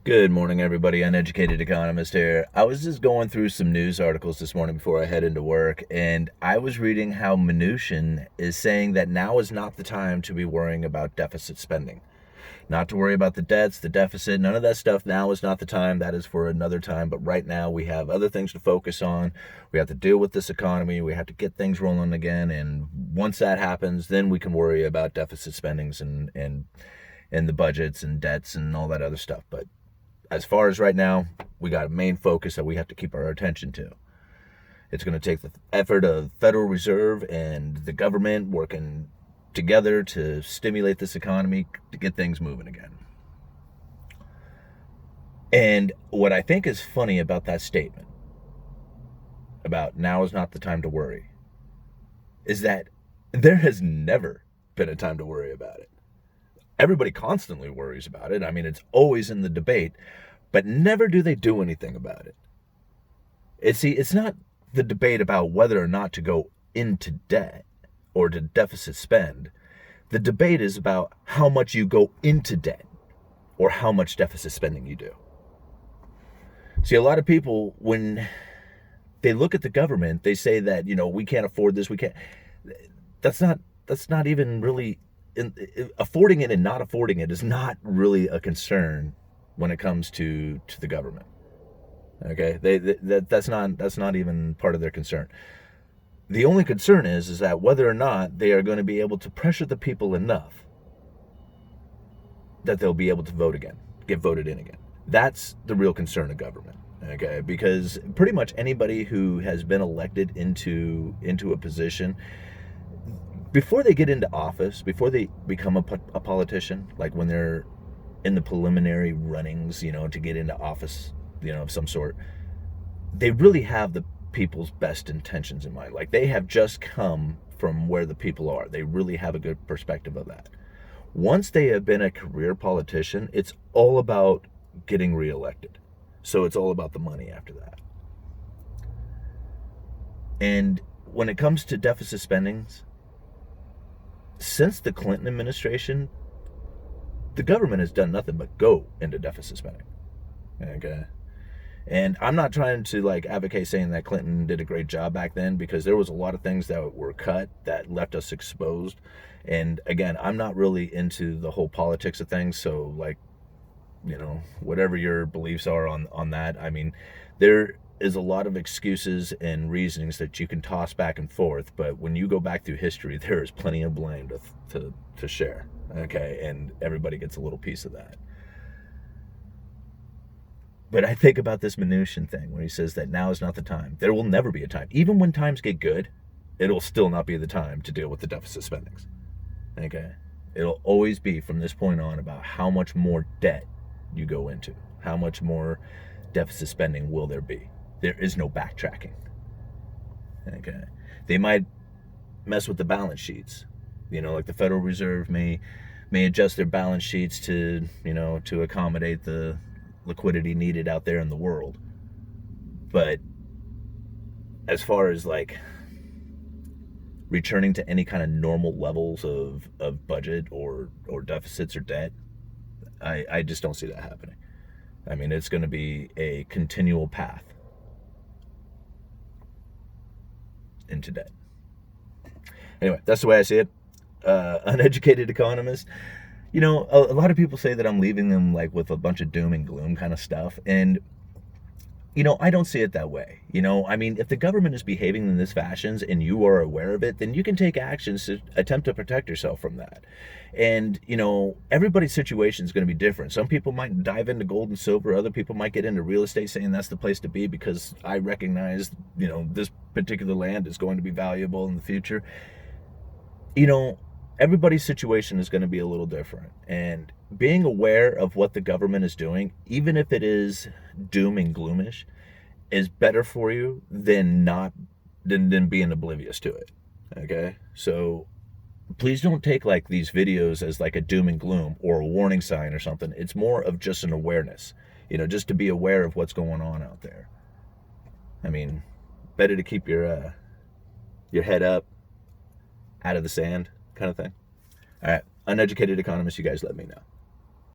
Good morning, everybody. Uneducated Economist here. I was just going through some news articles this morning before I head into work, and I was reading how Mnuchin is saying that now is not the time to be worrying about deficit spending. Not to worry about the debts, the deficit, none of that stuff. Now is not the time. That is for another time. But right now, we have other things to focus on. We have to deal with this economy. We have to get things rolling again. And once that happens, then we can worry about deficit spendings and the budgets and debts and all that other stuff. But as far as right now, we got a main focus that we have to keep our attention to. It's going to take the effort of Federal Reserve and the government working together to stimulate this economy to get things moving again. And what I think is funny about that statement, about now is not the time to worry, is that there has never been a time to worry about it. Everybody constantly worries about it. I mean, it's always in the debate, but never do they do anything about it. It's not the debate about whether or not to go into debt or to deficit spend. The debate is about how much you go into debt or how much deficit spending you do. See, a lot of people, when they look at the government, they say that, we can't afford this, we can't. That's not even really affording it and not affording it is not really a concern when it comes to the government. Okay, that's not even part of their concern. The only concern is that whether or not they are going to be able to pressure the people enough that they'll be able to get voted in again. That's the real concern of government. Okay, because pretty much anybody who has been elected into a position, before they get into office, before they become a politician, like when they're in the preliminary runnings, to get into office, of some sort, they really have the people's best intentions in mind. Like, they have just come from where the people are. They really have a good perspective of that. Once they have been a career politician, it's all about getting reelected. So it's all about the money after that. And when it comes to deficit spendings, since the Clinton administration, the government has done nothing but go into deficit spending. Okay. And I'm not trying to advocate saying that Clinton did a great job back then, because there was a lot of things that were cut that left us exposed. And again, I'm not really into the whole politics of things. So whatever your beliefs are on that, I mean, there is a lot of excuses and reasonings that you can toss back and forth. But when you go back through history, there is plenty of blame to share. Okay. And everybody gets a little piece of that. But I think about this Mnuchin thing where he says that now is not the time. There will never be a time. Even when times get good, it'll still not be the time to deal with the deficit spendings. Okay? It'll always be, from this point on, about how much more debt you go into. How much more deficit spending will there be? There is no backtracking. Okay? They might mess with the balance sheets. Like the Federal Reserve may adjust their balance sheets to accommodate the liquidity needed out there in the world. But as far as returning to any kind of normal levels of budget or deficits or debt, I just don't see that happening. I mean, it's going to be a continual path into debt. Anyway, that's the way I see it. Uneducated economist. A lot of people say that I'm leaving them with a bunch of doom and gloom kind of stuff. And, I don't see it that way. I mean, if the government is behaving in this fashion and you are aware of it, then you can take actions to attempt to protect yourself from that. And, everybody's situation is going to be different. Some people might dive into gold and silver. Other people might get into real estate, saying that's the place to be because I recognize, this particular land is going to be valuable in the future. Everybody's situation is going to be a little different. And being aware of what the government is doing, even if it is doom and gloomish, is better for you than being oblivious to it. Okay? So please don't take these videos as a doom and gloom or a warning sign or something. It's more of just an awareness, just to be aware of what's going on out there. I mean, better to keep your head up, out of the sand kind of thing. All right. Uneducated economist, you guys let me know.